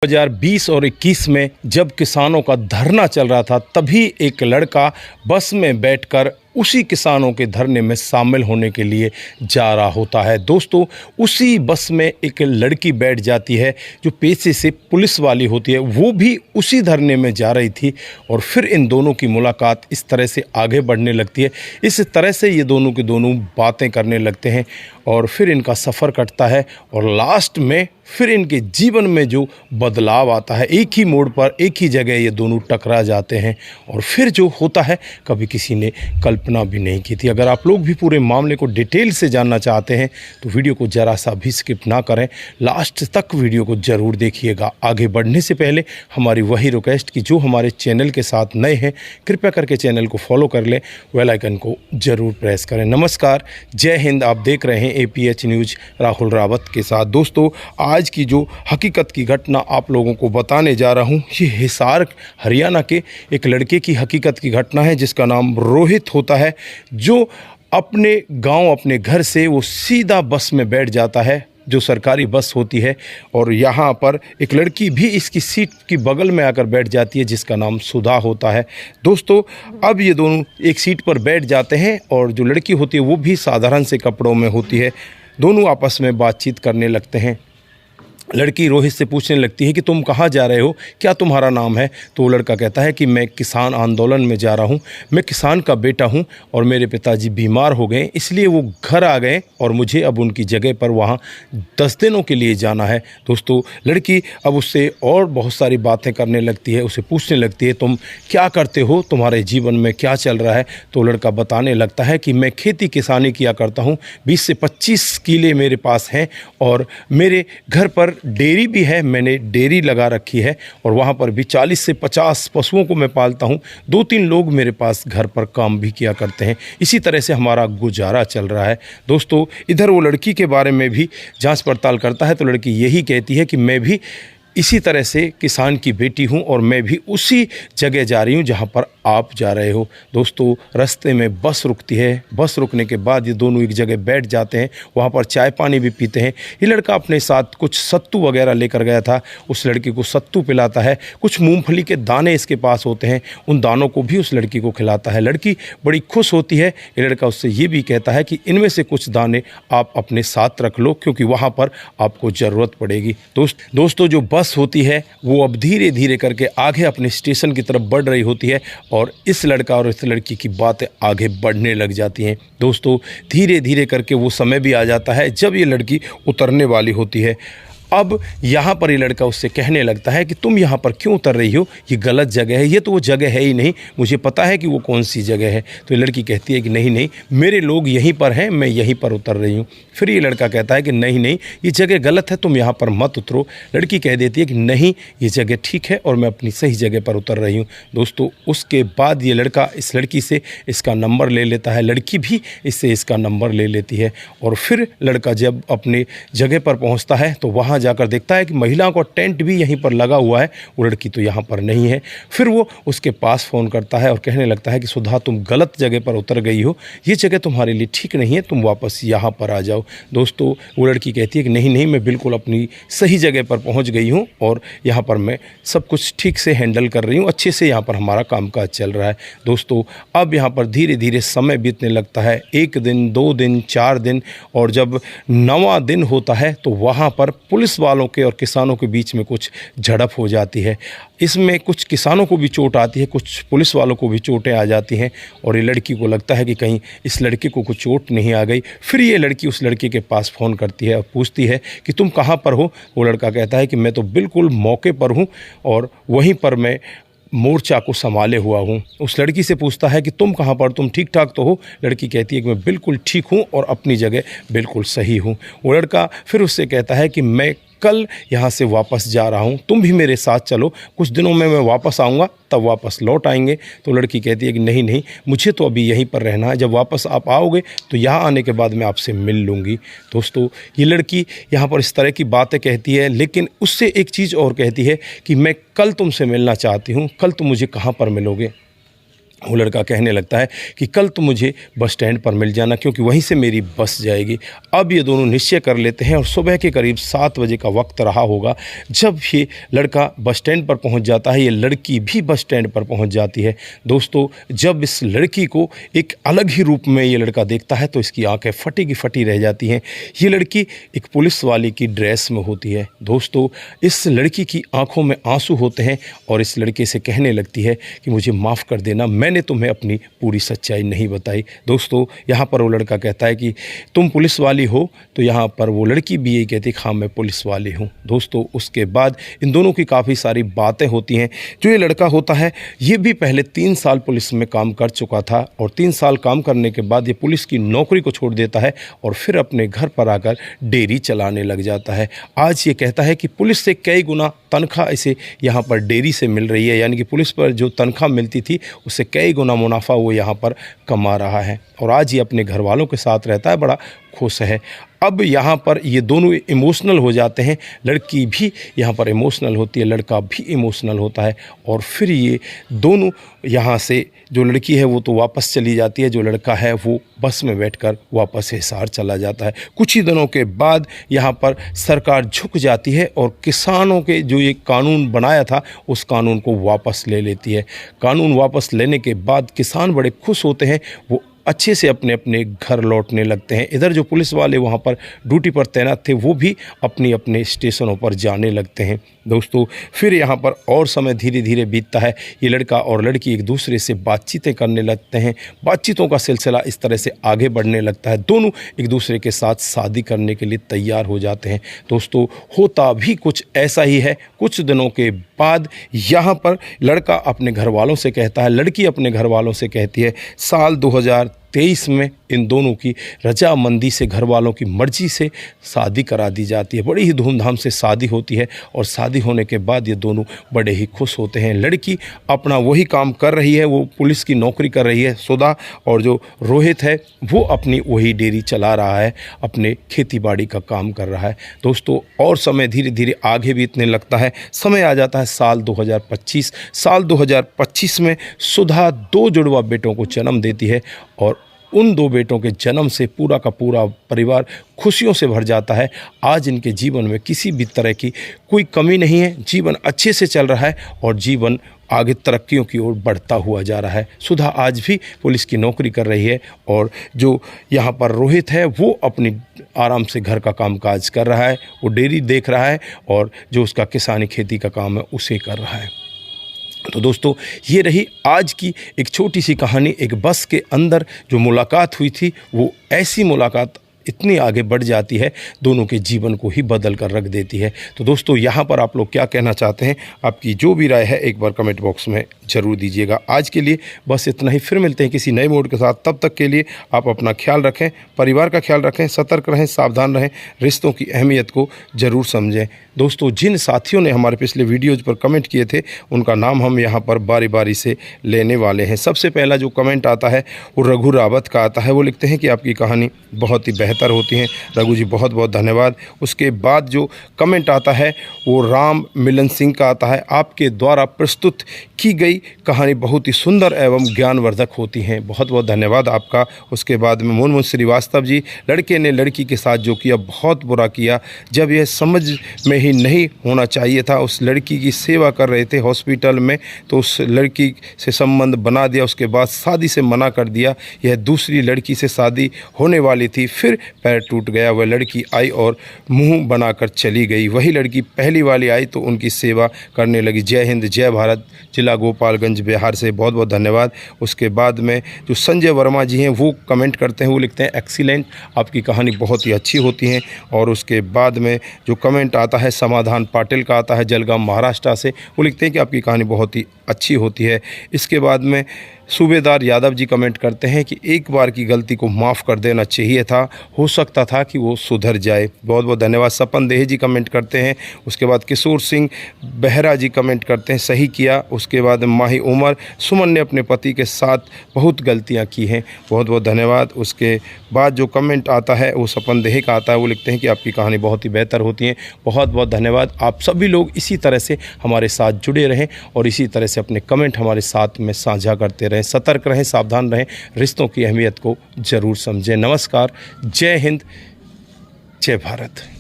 2020 और 21 में जब किसानों का धरना चल रहा था, तभी एक लड़का बस में बैठकर उसी किसानों के धरने में शामिल होने के लिए जा रहा होता है। दोस्तों, उसी बस में एक लड़की बैठ जाती है जो पेशे से पुलिस वाली होती है, वो भी उसी धरने में जा रही थी और फिर इन दोनों की मुलाकात इस तरह से आगे बढ़ने लगती है। इस तरह से ये दोनों के दोनों बातें करने लगते हैं और फिर इनका सफ़र कटता है और लास्ट में फिर इनके जीवन में जो बदलाव आता है, एक ही मोड़ पर एक ही जगह ये दोनों टकरा जाते हैं और फिर जो होता है कभी किसी ने कल्पना भी नहीं की थी। अगर आप लोग भी पूरे मामले को डिटेल से जानना चाहते हैं तो वीडियो को ज़रा सा भी स्किप ना करें, लास्ट तक वीडियो को ज़रूर देखिएगा। आगे बढ़ने से पहले हमारी वही रिक्वेस्ट कि जो हमारे चैनल के साथ नए हैं कृपया करके चैनल को फॉलो कर लें, बेल आइकन को ज़रूर प्रेस करें। नमस्कार, जय हिंद। आप देख रहे हैं APH न्यूज़ राहुल रावत के साथ। दोस्तों, आज की जो हकीकत की घटना आप लोगों को बताने जा रहा हूं, ये हिसार हरियाणा के एक लड़के की हकीकत की घटना है जिसका नाम रोहित होता है, जो अपने गांव अपने घर से वो सीधा बस में बैठ जाता है जो सरकारी बस होती है और यहाँ पर एक लड़की भी इसकी सीट की बगल में आकर बैठ जाती है जिसका नाम सुधा होता है। दोस्तों, अब ये दोनों एक सीट पर बैठ जाते हैं और जो लड़की होती है वो भी साधारण से कपड़ों में होती है। दोनों आपस में बातचीत करने लगते हैं। लड़की रोहित से पूछने लगती है कि तुम कहाँ जा रहे हो, क्या तुम्हारा नाम है? तो वो लड़का कहता है कि मैं किसान आंदोलन में जा रहा हूँ, मैं किसान का बेटा हूँ और मेरे पिताजी बीमार हो गए इसलिए वो घर आ गए और मुझे अब उनकी जगह पर वहाँ 10 दिनों के लिए जाना है। दोस्तों, लड़की अब उससे और बहुत सारी बातें करने लगती है, उसे पूछने लगती है तुम क्या करते हो, तुम्हारे जीवन में क्या चल रहा है? तो लड़का बताने लगता है कि मैं खेती किसानी किया करता हूँ, 20 से 25 किले मेरे पास हैं और मेरे घर पर डेयरी भी है, मैंने डेयरी लगा रखी है और वहाँ पर भी 40 से 50 पशुओं को मैं पालता हूँ। 2-3 लोग मेरे पास घर पर काम भी किया करते हैं, इसी तरह से हमारा गुजारा चल रहा है। दोस्तों, इधर वो लड़की के बारे में भी जांच पड़ताल करता है तो लड़की यही कहती है कि मैं भी इसी तरह से किसान की बेटी हूं और मैं भी उसी जगह जा रही हूं जहां पर आप जा रहे हो। दोस्तों, रास्ते में बस रुकती है, बस रुकने के बाद ये दोनों एक जगह बैठ जाते हैं, वहां पर चाय पानी भी पीते हैं। ये लड़का अपने साथ कुछ सत्तू वगैरह लेकर गया था, उस लड़की को सत्तू पिलाता है। कुछ मूंगफली के दाने इसके पास होते हैं, उन दानों को भी उस लड़की को खिलाता है। लड़की बड़ी खुश होती है। ये लड़का उससे ये भी कहता है कि इनमें से कुछ दाने आप अपने साथ रख लो क्योंकि वहाँ पर आपको ज़रूरत पड़ेगी। दोस्तों, जो बस होती है वो अब धीरे धीरे करके आगे अपने स्टेशन की तरफ बढ़ रही होती है और इस लड़का और इस लड़की की बातें आगे बढ़ने लग जाती हैं। दोस्तों, धीरे धीरे करके वो समय भी आ जाता है जब ये लड़की उतरने वाली होती है। अब यहाँ पर ये लड़का उससे कहने लगता है कि तुम यहाँ पर क्यों उतर रही हो, ये गलत जगह है, ये तो वो जगह है ही नहीं, मुझे पता है कि वो कौन सी जगह है। तो ये लड़की कहती है कि नहीं नहीं, मेरे लोग यहीं पर हैं, मैं यहीं पर उतर रही हूँ। फिर ये लड़का कहता है कि नहीं नहीं, ये जगह गलत है, तुम यहाँ पर मत उतरो। लड़की कह देती है कि नहीं, ये जगह ठीक है और मैं अपनी सही जगह पर उतर रही हूँ। दोस्तों, उसके बाद ये लड़का इस लड़की से इसका नंबर ले लेता है, लड़की भी इससे इसका नंबर ले लेती है और फिर लड़का जब अपने जगह पर पहुँचता है तो वहाँ जाकर देखता है कि महिलाओं का टेंट भी यहीं पर लगा हुआ है, वो लड़की तो यहाँ पर नहीं है। फिर वो उसके पास फ़ोन करता है और कहने लगता है कि सुधा, तुम गलत जगह पर उतर गई हो, ये जगह तुम्हारे लिए ठीक नहीं है, तुम वापस यहाँ पर आ जाओ। दोस्तों, वो लड़की कहती है कि नहीं नहीं, मैं बिल्कुल अपनी सही जगह पर पहुँच गई हूँ और यहाँ पर मैं सब कुछ ठीक से हैंडल कर रही हूँ, अच्छे से यहाँ पर हमारा कामकाज चल रहा है। दोस्तों, अब यहाँ पर धीरे धीरे समय बीतने लगता है, 1 दिन 2 दिन 4 दिन और जब 9वां दिन होता है तो वहाँ पर पुलिस वालों के और किसानों के बीच में कुछ झड़प हो जाती है। इसमें कुछ किसानों को भी चोट आती है, कुछ पुलिस वालों को भी चोटें आ जाती हैं और ये लड़की को लगता है कि कहीं इस लड़के को कुछ चोट नहीं आ गई। फिर ये लड़की उस लड़के के पास फ़ोन करती है और पूछती है कि तुम कहाँ पर हो? वो लड़का कहता है कि मैं तो बिल्कुल मौके पर हूँ और वहीं पर मैं मोर्चा को संभाले हुआ हूँ। उस लड़की से पूछता है कि तुम कहाँ पर, तुम ठीक ठाक तो हो? लड़की कहती है कि मैं बिल्कुल ठीक हूँ और अपनी जगह बिल्कुल सही हूँ। वो लड़का फिर उससे कहता है कि मैं कल यहाँ से वापस जा रहा हूँ, तुम भी मेरे साथ चलो, कुछ दिनों में मैं वापस आऊँगा, तब वापस लौट आएंगे। तो लड़की कहती है कि नहीं नहीं, मुझे तो अभी यहीं पर रहना है, जब वापस आप आओगे तो यहाँ आने के बाद मैं आपसे मिल लूँगी। दोस्तों, ये लड़की यहाँ पर इस तरह की बातें कहती है, लेकिन उससे एक चीज़ और कहती है कि मैं कल तुमसे मिलना चाहती हूँ, कल तुम मुझे कहाँ पर मिलोगे? वो लड़का कहने लगता है कि कल तो मुझे बस स्टैंड पर मिल जाना, क्योंकि वहीं से मेरी बस जाएगी। अब ये दोनों निश्चय कर लेते हैं और सुबह के करीब 7 बजे का वक्त रहा होगा जब ये लड़का बस स्टैंड पर पहुंच जाता है। ये लड़की भी बस स्टैंड पर पहुंच जाती है। दोस्तों, जब इस लड़की को एक अलग ही रूप में ये लड़का देखता है तो इसकी आंखें फटी की फटी रह जाती हैं। ये लड़की एक पुलिस वाले की ड्रेस में होती है। दोस्तों, इस लड़की की आंखों में आंसू होते हैं और इस लड़के से कहने लगती है कि मुझे माफ़ कर देना, मैंने तुम्हें अपनी पूरी सच्चाई नहीं बताई। दोस्तों, यहाँ पर वो लड़का कहता है कि तुम पुलिस वाली हो, तो यहाँ पर वो लड़की भी यही कहती है हाँ मैं पुलिस वाली हूँ। दोस्तों, उसके बाद इन दोनों की काफ़ी सारी बातें होती हैं। जो ये लड़का होता है ये भी पहले 3 साल पुलिस में काम कर चुका था और 3 साल काम करने के बाद ये पुलिस की नौकरी को छोड़ देता है और फिर अपने घर पर आकर डेयरी चलाने लग जाता है। आज ये कहता है कि पुलिस से कई गुना तनख्वाह इसे यहाँ पर डेयरी से मिल रही है, यानी कि पुलिस पर जो तनख्वाह मिलती थी उससे कई गुना मुनाफा वो यहाँ पर कमा रहा है और आज ये अपने घर वालों के साथ रहता है, बड़ा खुश है। अब यहाँ पर ये दोनों इमोशनल हो जाते हैं। लड़की भी यहाँ पर इमोशनल होती है, लड़का भी इमोशनल होता है और फिर ये दोनों यहाँ से, जो लड़की है वो तो वापस चली जाती है, जो लड़का है वो बस में बैठकर वापस हिसार चला जाता है। कुछ ही दिनों के बाद यहाँ पर सरकार झुक जाती है और किसानों के जो ये कानून बनाया था उस कानून को वापस ले लेती है। कानून वापस लेने के बाद किसान बड़े खुश होते हैं, वो अच्छे से अपने अपने घर लौटने लगते हैं। इधर जो पुलिस वाले वहाँ पर ड्यूटी पर तैनात थे वो भी अपनी अपने स्टेशनों पर जाने लगते हैं। दोस्तों, फिर यहाँ पर और समय धीरे धीरे बीतता है। ये लड़का और लड़की एक दूसरे से बातचीतें करने लगते हैं। बातचीतों का सिलसिला इस तरह से आगे बढ़ने लगता है। दोनों एक दूसरे के साथ शादी करने के लिए तैयार हो जाते हैं। दोस्तों, होता भी कुछ ऐसा ही है। कुछ दिनों के बाद यहाँ पर लड़का अपने घर वालों से कहता है, लड़की अपने घर वालों से कहती है, साल 2023 में इन दोनों की रजामंदी से, घर वालों की मर्जी से शादी करा दी जाती है। बड़ी ही धूमधाम से शादी होती है और शादी होने के बाद ये दोनों बड़े ही खुश होते हैं। लड़की अपना वही काम कर रही है, वो पुलिस की नौकरी कर रही है सुधा, और जो रोहित है वो अपनी वही डेयरी चला रहा है, अपने खेती बाड़ी का काम कर रहा है। दोस्तों, और समय धीरे धीरे आगे बीतने लगता है। समय आ जाता है साल 2025। साल 2025 में सुधा 2 जुड़वा बेटों को जन्म देती है और उन 2 बेटों के जन्म से पूरा का पूरा परिवार खुशियों से भर जाता है। आज इनके जीवन में किसी भी तरह की कोई कमी नहीं है, जीवन अच्छे से चल रहा है और जीवन आगे तरक्कियों की ओर बढ़ता हुआ जा रहा है। सुधा आज भी पुलिस की नौकरी कर रही है और जो यहाँ पर रोहित है वो अपनी आराम से घर का कामकाज कर रहा है, वो डेयरी देख रहा है और जो उसका किसानी खेती का काम है उसे कर रहा है। तो दोस्तों, ये रही आज की एक छोटी सी कहानी। एक बस के अंदर जो मुलाकात हुई थी वो ऐसी मुलाकात इतनी आगे बढ़ जाती है, दोनों के जीवन को ही बदल कर रख देती है। तो दोस्तों, यहाँ पर आप लोग क्या कहना चाहते हैं, आपकी जो भी राय है एक बार कमेंट बॉक्स में ज़रूर दीजिएगा। आज के लिए बस इतना ही, फिर मिलते हैं किसी नए मोड के साथ। तब तक के लिए आप अपना ख्याल रखें, परिवार का ख्याल रखें, सतर्क रहें, सावधान रहें, रिश्तों की अहमियत को ज़रूर समझें। दोस्तों, जिन साथियों ने हमारे पिछले वीडियोज़ पर कमेंट किए थे उनका नाम हम यहाँ पर बारी बारी से लेने वाले हैं। सबसे पहला जो कमेंट आता है वो रघु रावत का आता है। वो लिखते हैं कि आपकी कहानी बहुत ही बेहतर होती है। रघु जी, बहुत बहुत धन्यवाद। उसके बाद जो कमेंट आता है वो राम मिलन सिंह का आता है। आपके द्वारा प्रस्तुत की गई कहानी बहुत ही सुंदर एवं ज्ञानवर्धक होती हैं। बहुत बहुत धन्यवाद आपका। उसके बाद में मुनमुन श्रीवास्तव जी, लड़के ने लड़की के साथ जो किया बहुत बुरा किया। जब यह समझ में ही नहीं होना चाहिए था, उस लड़की की सेवा कर रहे थे हॉस्पिटल में तो उस लड़की से संबंध बना दिया, उसके बाद शादी से मना कर दिया। यह दूसरी लड़की से शादी होने वाली थी, फिर पैर टूट गया। वह लड़की आई और मुंह बनाकर चली गई। वही लड़की पहली वाली आई तो उनकी सेवा करने लगी। जय हिंद, जय भारत। जिला गोपालगंज, बिहार से बहुत बहुत धन्यवाद। उसके बाद में जो संजय वर्मा जी हैं वो कमेंट करते हैं, वो लिखते हैं एक्सीलेंट, आपकी कहानी बहुत ही अच्छी होती है। और उसके बाद में जो कमेंट आता है समाधान पाटिल का आता है जलगांव महाराष्ट्र से। वो लिखते हैं कि आपकी कहानी बहुत ही अच्छी होती है। इसके बाद में सूबेदार यादव जी कमेंट करते हैं कि एक बार की गलती को माफ़ कर देना चाहिए था, हो सकता था कि वो सुधर जाए। बहुत बहुत धन्यवाद। सपन देह जी कमेंट करते हैं। उसके बाद किशोर सिंह बेहरा जी कमेंट करते हैं, सही किया। उसके बाद माही उमर, सुमन ने अपने पति के साथ बहुत गलतियां की हैं। बहुत बहुत धन्यवाद। उसके बाद जो कमेंट आता है वो सपन देह का आता है। वो लिखते हैं कि आपकी कहानी बहुत ही बेहतर होती है। बहुत बहुत धन्यवाद। आप सभी लोग इसी तरह से हमारे साथ जुड़े रहें और इसी तरह से अपने कमेंट हमारे साथ में साझा करते रहें। रहें, सतर्क रहें, सावधान रहें, रिश्तों की अहमियत को ज़रूर समझें। नमस्कार, जय हिंद, जय भारत।